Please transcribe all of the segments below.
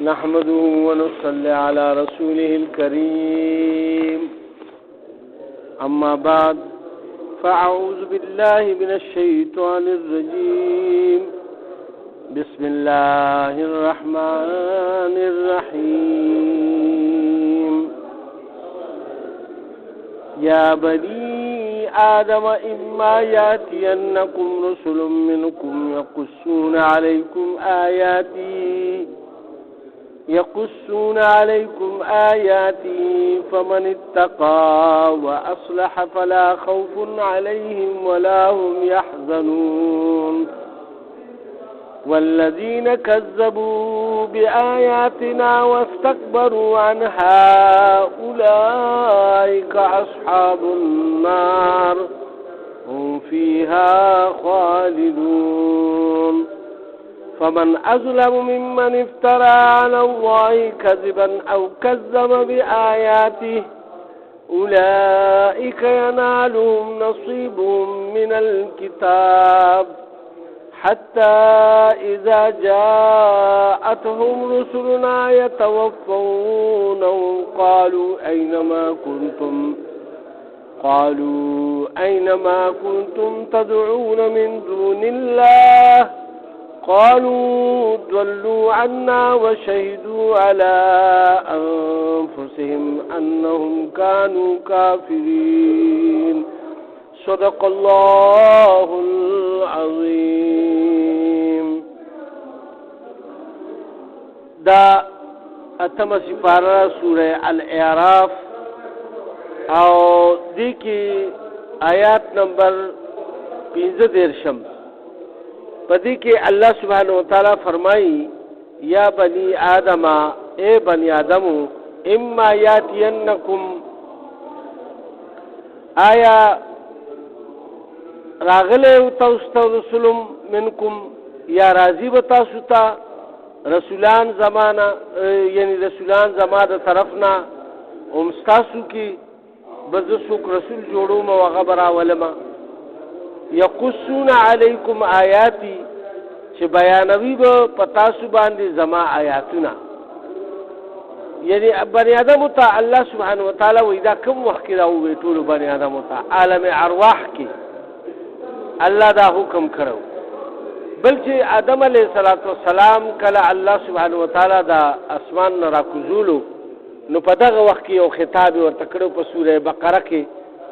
نحمده ونصلي على رسوله الكريم أما بعد فأعوذ بالله من الشيطان الرجيم بسم الله الرحمن الرحيم يا بني آدم إما يأتينكم رسل منكم يقصون عليكم آياتي فمن اتقى وأصلح فلا خوف عليهم ولا هم يحزنون والذين كذبوا بآياتنا واستكبروا عنها أولئك أصحاب النار هم فيها خالدون فمن أظلم ممن افترى على الله كذبا أو كذب بآياته أولئك ينالهم نصيبهم من الكتاب حتى إذا جاءتهم رسلنا يتوفونهم قالوا أينما كنتم تدعون من دون الله قالوا ضلوا عنا وشهدوا على أنفسهم أنهم كانوا كافرين صدق الله العظيم. دا اتم سپارہ سورہ الاعراف او دی کی آیات نمبر 15 پدی کے اللہ سبحانہ وتعالی فرمائی یا بنی آدم اے بنی آدم اما یاتینکم آیا راغلے تاسو رسولم منکم یا راضی بتاسو تا رسولان زمانہ یعنی رسولان زمانہ طرفنا امستاسو کی بزسوک رسول جوڑو ما وغبرا ولما یقصون علیکم آیاتی چه بیانوی با پتاسو باندی زما آیاتنا یعنی بنی آدم تا اللہ سبحانہ وتعالی ویدہ کم وقت کی راو بیٹولو بنی آدم تا عالم ارواح کی اللہ دا حکم کرو بلکہ آدم علیہ السلام کلا اللہ سبحانہ وتعالی دا اسمان نرا کزولو نو پدغ وقت کی او خطابی ورتکڑو پا سورہ بقرہ کے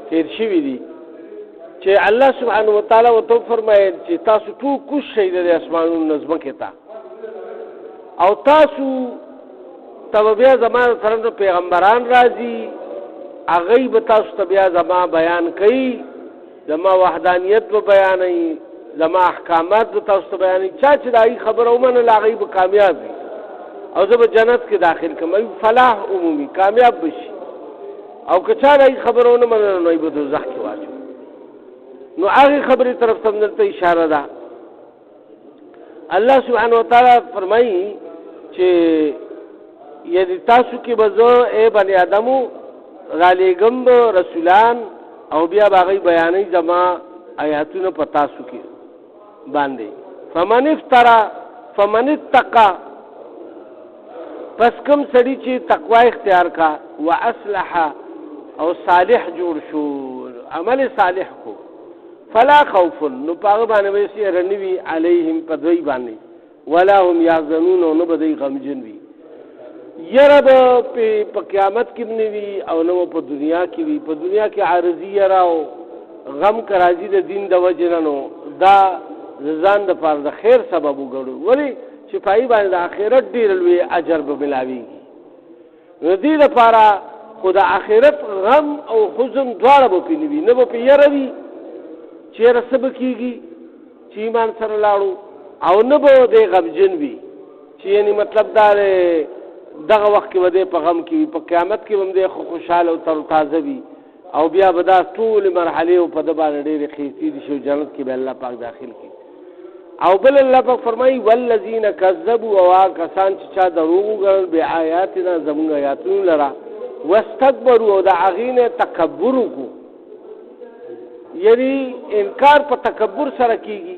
تیر شوی دی چه اللہ سبحانہ وتعالی و تو فرمائے چه تاسو تو کش شید دی اسمانون نظمکی تا او تاسو تبیا زمان طرف پیغمبران رازی اغیب تاسو تبیا زمان بیان کئی زما وحدانیت به بیانې زما احکامات به تاسو بیانې چا چې دای خبره ومنه لاغي به کامیاب وي او زه به جنت کې داخل کوم فلاح عمومي کامیاب بشي او که چا دای خبره ونه منه نو به دوزخ کې واچو نو هغه خبرې طرف ته دلته اشاره ده الله سبحانه وتعالی فرمایي چې یعنی تاسو کې به زه اے بنی آدمو را لېږم رسولان او بیا باغی بیانی زما آیاتونه پتا سکی باندې فمن اتقا پس کم سړی چې تقوا اختیار کا واصلح او صالح جوړ شو عمل صالح کو فلا خوف نو پاغه باندې وسی رنوی علیهم پدوی باندې ولا هم یحزنون نو بدی غمجن وی یرب په قیامت کې بنوي او نو په دنیا کې وي په دنیا کې عارضی راو غم کرازی د دین د وجنانو دا ځان د پاره د خیر سبب وګړو ولی چې پای باندې د آخرت ډیر لوی اجر به ملاوي دې لپاره خدا آخرت غم او حزن دواړه به پینوي نه به پیروي چې رسب کیږي چې ایمان سره لاړو او نه به د غمجن وي چې یعنی مطلب دا دغه وخت کې وده په غم کې په قیامت کې هم د خوشاله او تر تازه وي او بیا به دا ټول مرحله او په د باندې ډېر خېسي دي شو جنت کې به الله پاک داخل کی او بل الله پاک فرمایي والذین کذبوا وکسان چې چا دروغ وګڼل به آیاتنا زموږ آیاتونه لرا واستكبروا او د اغینه تکبر کو یعنی انکار په تکبر سره کیږي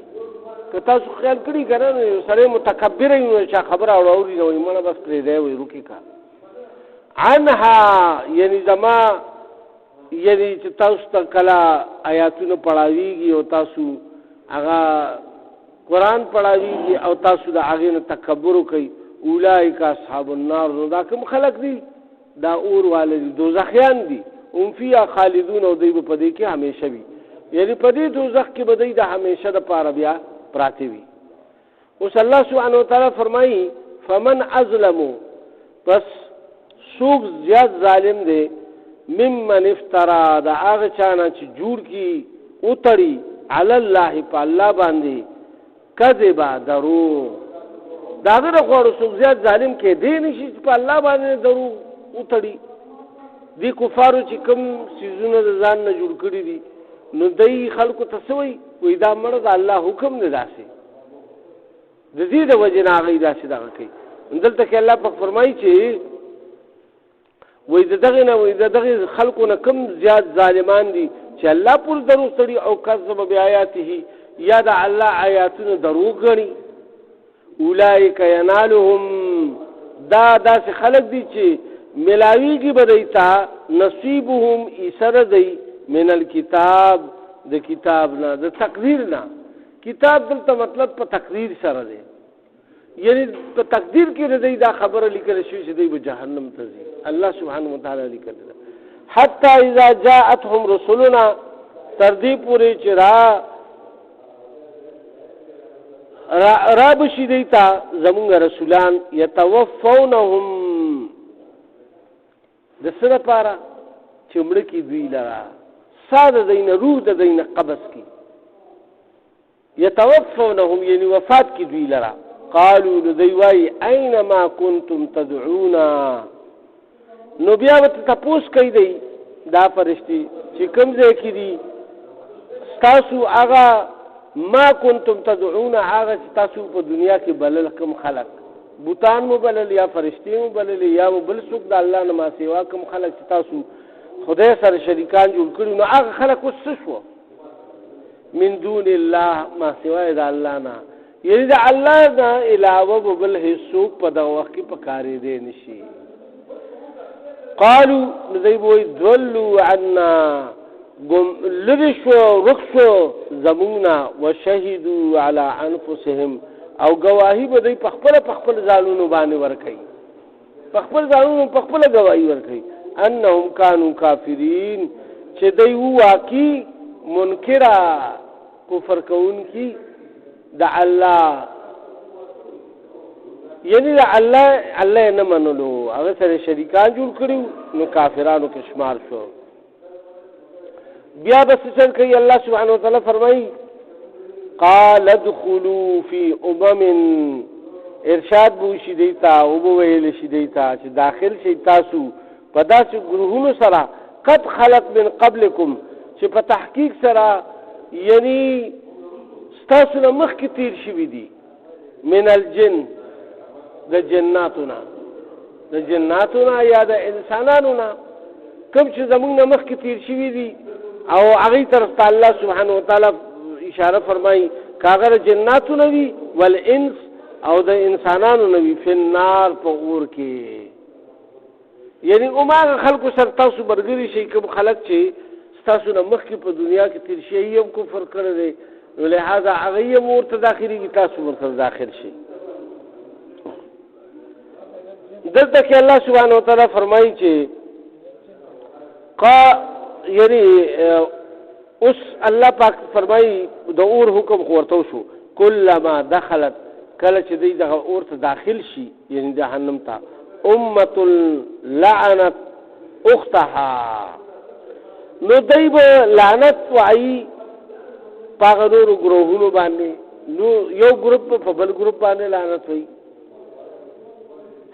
که تاسو خیال کړي کنه نو سره متکبر وي چې خبره اوري نو ایمانه بس پرې دی وي روکی کا عنها یعنی زما یعنی چې تاسو ته کلا آیاتونه پڑھاویږي او تاسو هغه قرآن پڑھاویږي او تاسو د هغه نه تکبر کوي اولئک اصحاب النار نو دا کوم خلق دي دا اور والي دوزخیان دي هم فيها خالدون او دوی په دې کې همیشه وي یعنی په دې دوزخ کې به دوی د همیشه د پاره بیا پراته وي اوس الله سبحانه وتعالى فرمایي فمن اظلم پس سوق زیات ظالم دی ممن افترا دا هغه چانه چې جوړ کی اوتړي علی الله په الله باندې کذبا درو دا غره خور سوق زیات ظالم کې دی نشي په الله باندې درو اوتړي دی کفارو چې کوم سيزونه ځان نه جوړ کړی دي نو دای خلکو تسوي وې دا مړ د الله حکم نه داسي د دې د وجه نه غي داسي دا کوي دلته کې الله پاک فرمایي چې وې دغه خلکو نه کم زیات ظالمان دي چې الله پر درو سړي او کذب بیااته یا د الله آیاتونه دروغ غني اولئک ینالهم دا داس خلق دي چې ملاویږي بدایتا نصیبهم اسر دی من الكتاب د کتاب نه د تقدیر نه کتاب دلته مطلب په تقدیر سره دی یعنی په تقدیر کې دی دا خبره لیکل شوی چې دی به جهنم ته ځي الله سبحانه وتعالى لیکل حتی اذا جاءتهم رسلنا تر دې پورې چې را بشي دیتا زمونږ رسولان یتوفونهم د سره پارا چې مړ کی دوی لرا ساده دین روح د دین قبض کی یتوفونهم یعنی وفات کی دوی لرا قالوا لذوی اينما كنتم تدعون نو بیا وت تاسو کوي دی دا فرشتي چې کوم ځای کې دي تاسو هغه ما كنتم تدعون هغه تاسو په دنیا کې بلل کوم خلق بوتان مو بلل یا فرشتي مو بلل یا بل څوک د الله نه ما سیوا کوم خلق تاسو خدای سره شریکان جوړ کړو نو هغه خلق وسشو من دون الله ما سیوا د الله نه یعنی د الله نه علاوه بل هیڅوک په دغه وخت کې پکاري دي نشي قالوا ذيبوا ضلوا عنا لرشو رخصو زمونا وشهدوا على انفسهم او گواہی به دی پخپل ځانونو باندې ورکړي پخپل ځانونو پخپل گواہی ورکړي انهم كانوا کافرین چې دی واقعي منکرا کفر کون کی د الله یعنی د الله نه منلو هغه سره شریکان جوړ کړو نو کافرانو کې شمار شو بیا بس څنګه کوي الله سبحانه وتعالى فرمایي قال ادخلوا في ارشاد بو شي دیتا او بو ویل شي دیتا چې داخل شي تاسو په داسې ګروهونو سره قد خلق من قبلكم چې په تحقیق سره یعنی تاسو نه مخکې تیر شوي دي من الجن د جناتنا یا د انسانانو نه کوم چې زمونږ نه مخکې تیر شوي دي او هغه طرف ته الله سبحانه وتعالى اشاره فرمایي کاغه جناتو نوی والانس او د انسانانو نوی فی النار په اور کې یعنی عمر خلق سره تاسو برګری شي کوم خلق چې تاسو نه مخکې په دنیا کې تیر شي یو کفر کړی نو لہذا هغه مورته داخلي کی تاسو ورته داخل شي دلته کې الله سبحانه وتعالى فرمایي چې یعنی اس الله پاک فرمایي د اور حکم ورته شو کلما دخلت کله چې دی دغه اور ته داخل شي یعنی جهنم ته امه لعنت اختها نو دایب لعنت وایي پاغه نور ګروهونو باندې نو یو ګروپ په بل ګروپ باندې لعنت وایي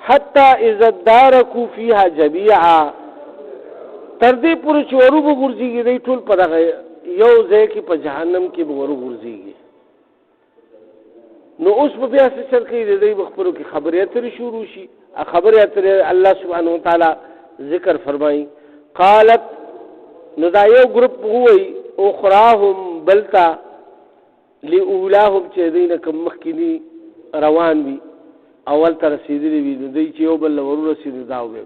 حتی اذا ادارکوا فيها جميعا تر دې پورې چې ورو وګرځيږي دی ټول په دغه یو ځای کې په جهنم کې ورو وګرځيږي نو اوس په بیا څه چل کې دی خبرو کې خبرې اترې شروع شي خبرې اترې الله سبحانه وتعالى ذکر فرمایي قالت نو دا یو ګروپ وای اخراهم بلتا لأولاهم چې دوی نه کوم مخکینی روان وي اول ته رسېدلي وي نو دوی چې یو بل له ورورسېدو دا وویل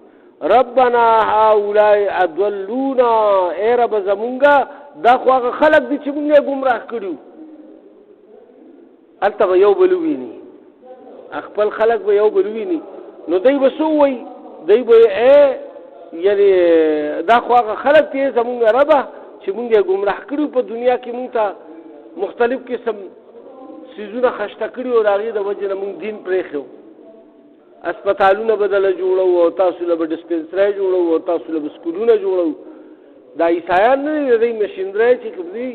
ربنا هؤلاء اضلونا ای رب زمونږه دا خو هغه خلک دي چې مونږ یې ګمراه کړي هلته به یو بل وویني خپل خلک به یو بل وویني نو دوی به څه ووایي دوی به یعنې دا خو هغه خلک دي زمونږ ربه چې مونږ یې ګمراه کړي په دنیا کې مونږ ته مختلف قسم څیزونه خشته کړي او د هغې د وجې نه مونږ دین پرېښی اسپتالونه بدله جوړو او تاسو له به ډسپنسرۍ جوړو او تاسو له به سکولونه جوړو دا عیسایان نه دي د دوی مشینرۍ چې کوم دي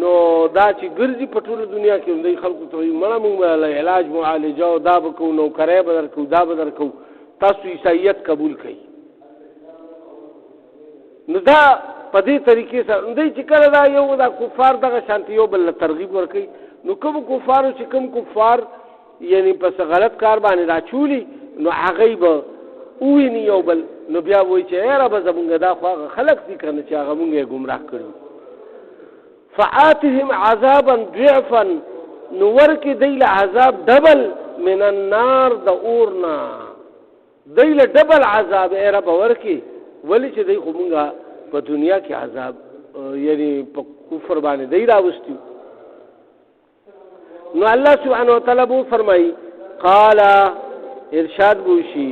نو دا چې ګرځي په ټوله دنیا کې دوی خلکو ته وایي مړه مونږ به علاج معالجه او دا به کوو نوکری به درکوو دا به درکوو تاسو عیسایت قبول کړئ نو دا په دې طریقې سره دوی چې کله دا یو دا کفار دغه شانتي یو بل له ترغیب ورکوي نو کوم کفارو چې کوم کفار یعنی پس غلط کار باندې راچولی نو هغه به وویني یو بل نو بیا وایي چې ای ربه زمونږ دا خو هغه خلک دي که نه چې هغه مونږ یې ګمراه کړي فآتهم عذابا ضعفا نو ورکې دی له عذاب ډبل من النار د اورنا دی له ډبل عذاب ای ربه ورکې ولې چې دی خو مونږ په دنیا کې عذاب یعنی په کفر باندې دی راوستي نو الله سبحانه وتعالی بو فرمایي قال ارشاد بوشي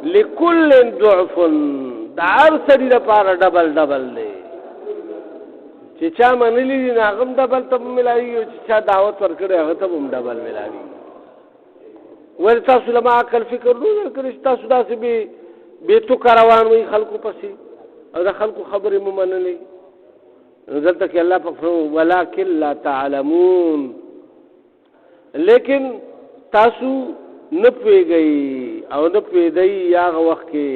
لكل ضعف دا هر سړي لپاره ډبل ډبل دی چې چا منلی دي نو هغه هم ډبل ته ملاوي او چې چا دعوت ورکړی هغه ته هم ډبل ملاوي ولې تاسو له ما عقل فکر نه درکړی چې تاسو داسې بې توکه روان وئ خلکو پسې او د خلکو خبرې مو منلې نو دلته کې الله پاک فرمایي ولکن لا تعلمون لیکن تاسو نه پوهېږئ او نه پوهېدئ هغه وخت کې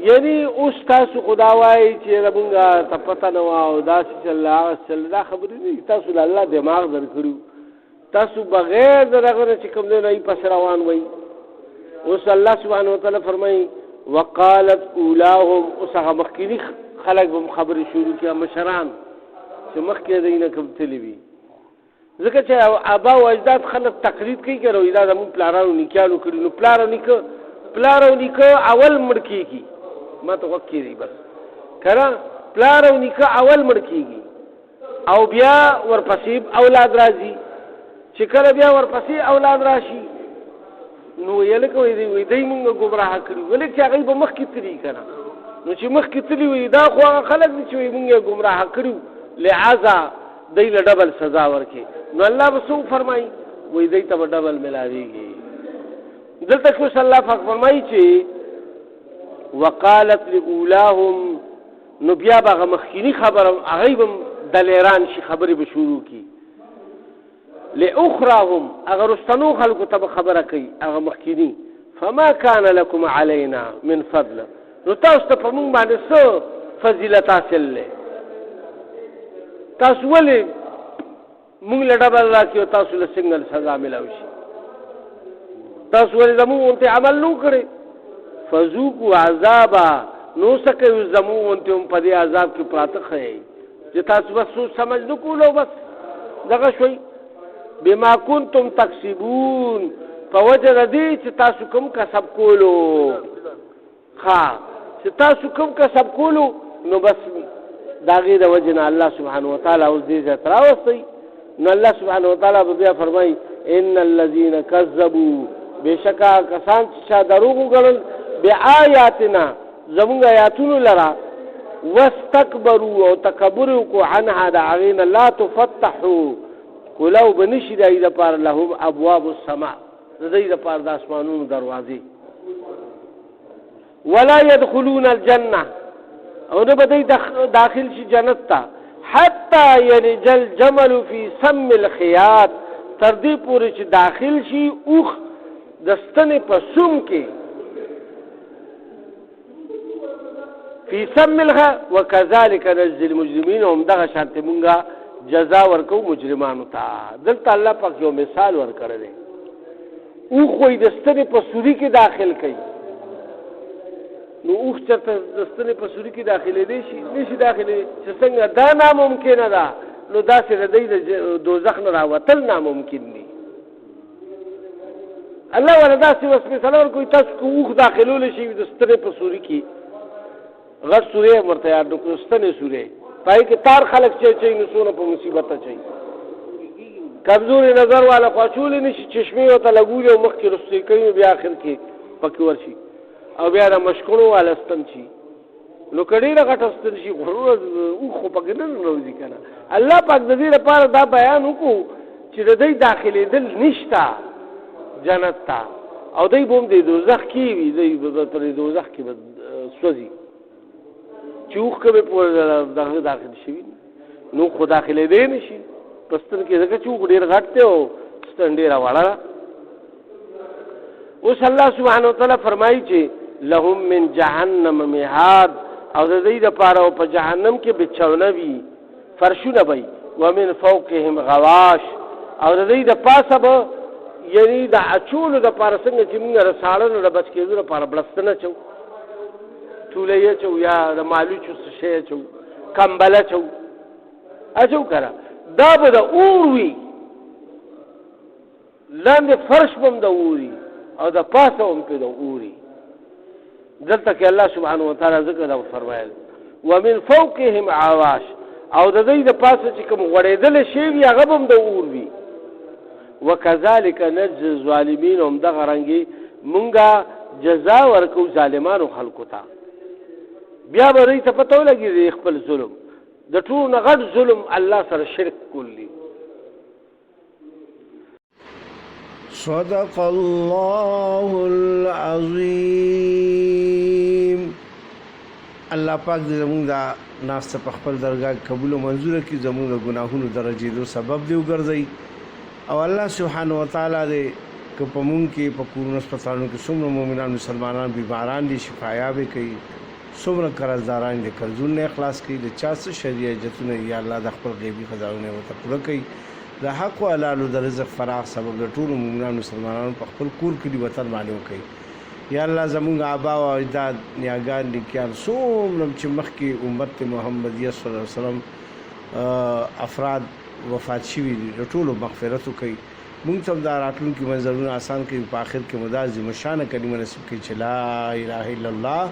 یعنی اوس تاسو خدا وایي چې مونږه ته پته نه وه او داسې چل هغه چل دا خبرې نه دي تاسو له الله دماغ درکړي تاسو بغیر د هغه نه چې کوم دی نه یې پسې روان وئ اوس الله سبحانه وتعالی فرمایي وقالت اولاهم اوس هغه مخکیني خلک به خبرې شروع کړي مشران چې مخکې دی نه کوم تللي وي ځکه چې ابا او اجداد خلک تقلید کوي که نو دا زموږ پلارانو نیکیانو کړي نو پلار او نیکه اول مړ کېږي ما ته غوږ کېږي بس که نه پلار او نیکه اول مړ کېږي او بیا ورپسې اولاد راځي چې کله بیا ورپسې اولاد راشي نو یې لکه وایي دی مونږ ګمراه کړي ولې چې هغوی به مخکې تلي که نه نو چې مخکې تلي وي دا خو هغه خلک دي چې وایي مونږ یې ګمراه کړي لہذا دی له ډبل سزا ورکړي نو الله به څه فرمایي وایي دی ته به ډبل ملاویږي دلته کې اوس الله پاک فرمایي چې وقالت لاولاهم نو بیا به هغه مخکیني خبره هغوی به دلیران شي خبرې به شروع کړي لاخراهم هغه رستنو خلکو ته به خبره کوي هغه مخکیني فما كان لكم علينا من فضل نو تاسو ته په مونږ باندې څه فضیلت حاصل دی تاسو ولې مونږ له ډبل راکړي او تاسو له څنګه سزا میلاو شي تاسو ولې زموږ غوندې عمل نه کړی فذوقوا عذابا نو څه کوي زموږ غوندې هم په دې عذاب کې پراته ښیئ چې تاسو بس سوچ سمجھ نه کولو بس دغه شوي بما کنتم تکسبون په وجه د دې چې تاسو کوم کسب کولو چې تاسو کوم کسب کولو نو بس د هغې د وجې نه الله سبحانه وتعالی اوس دې ځای ته راوستی نو الله سبحانه وتعالی به بیا فرمایي ان الذین کذبوا بېشکه کسان چې چا دروغ وګڼل بآیاتنا زمونږ آیاتونو لره واستکبروا او تکبر وکړو عنها د هغې نه لا تفتحو کولو به نشي د هغې دپاره لهم ابواب السماء د دوی دپاره د اسمانونو دروازې ولا يدخلون الجنه او نه به دوی داخل شي جنت ته حتی یلج الجمل فی سم الخیاط تر دې پورې چې داخل شي اوښ د ستنې په سوم کې فی سم الخیاط وکذلک نجزي المجرمین هم دغه شانتې مونږه جزا ورکو مجرمانو ته دلته الله پاک یو مثال ورکړی دی اوښ وایي د ستنې په سوري کې داخل کوي نو اوښ چېرته د ستنې په سوري کې داخلېدی شي نه شي داخلېدی چې څنګه دا ناممکنه ده نو داسې د دوی د دوزخ نه راوتل ناممکن دي. الله ولا داسې وس مثلا ورکوي تاسو که اوښ داخلولی شي د ستنې په سوري کې غټ سورې ورته یاد کړو ستنې سورې پای کې تار خلک چې نو څونه په مصیبت اچوي. کمزوري نظر والا خو اچولی نه شي چشمې ورته لګولي او مخکې رسوي کوي بیا آخر کې پکې ورشي او بیا د مشکڼو والا ستن شي. نو که ډېره غټه ستن شي غرور اوښ خو پکې نه ننوځي که نه. الله پاک د دې لپاره دا بیان وکړو چې د دوی داخلېدل نشته جنت ته او دوی به هم د دوزخ کې وي، دوی به پر دوزخ کې به سوځي چې اوښ که به په داخل شوي نو خو داخلېدی نه شي په ستن کې ځکه چې اوښ ډېر غټ دی او ستن ډېره وړه ده. اوس الله سبحانه وتعالی فرمایي چې لهم من جهنم مهاد او د دوی دپاره په جهنم کې بچونه وي فرشونه به ومن فوقهم غواش او د دوی د پاسه به یعنی د اچولو دپاره څنګه چې موږ د ساړه نه د بچ کېدو دپاره بړستن اچو، ټولۍ اچو یا د مالوچو څه شی اچو، کمبل اچو که نه دا به د اور وي، لاندې فرش به هم د اور وي او د پاسه هم پې د اور وي. دلته کې الله سبحانه وتعالی ذکر دا فرمایل ومن فوقهم عواش او د دوی د پاسه چې کوم غوړېدلی شی وي هغه به هم د اور وي. وکذلک نجزي الظالمین هم دغه رنګې مونږه جزا ورکو ظالمانو خلکو ته. بیا به دوی ته پته ولګي د خپل ظلم د ټولو نه غټ ظلم الله سره شرک کول. صدق الله العظیم. الله پاک دې زموږ دا ناسته په خپل درګاه قبول او منظور کړي، زموږ د ګناهونو درجېدو سبب دی وګرځي او الله سبحانه وتعالی دې که په مونږ کې په کورونو هسپتالونو کې څومره مؤمنان مسلمانان بیماران دي شفایاب یې کوي، څومره قرضداران دي قرضونه اخلاص کوي، د چا څه شرعي حاجتونه یا الله د خپل غیبي خزانونه ورته پوره کوي، د حق او حلالو د رزق فراغ سبب د ټولو مؤمنان مسلمانانو په خپل کور کې د وطن باندې وکړي. یا الله زمونږ آبا او اجداد نیاګان لیکيان څومره چې مخکې امت محمدیه صلی الله علیه وسلم افراد وفات شوي دي د ټولو مغفرت وکړي. مونږ ته دا راتلونکي منظرونه آسان کړي، په آخر کې مدازي مشانه کلمه نصیب کړي چې لا اله الا الله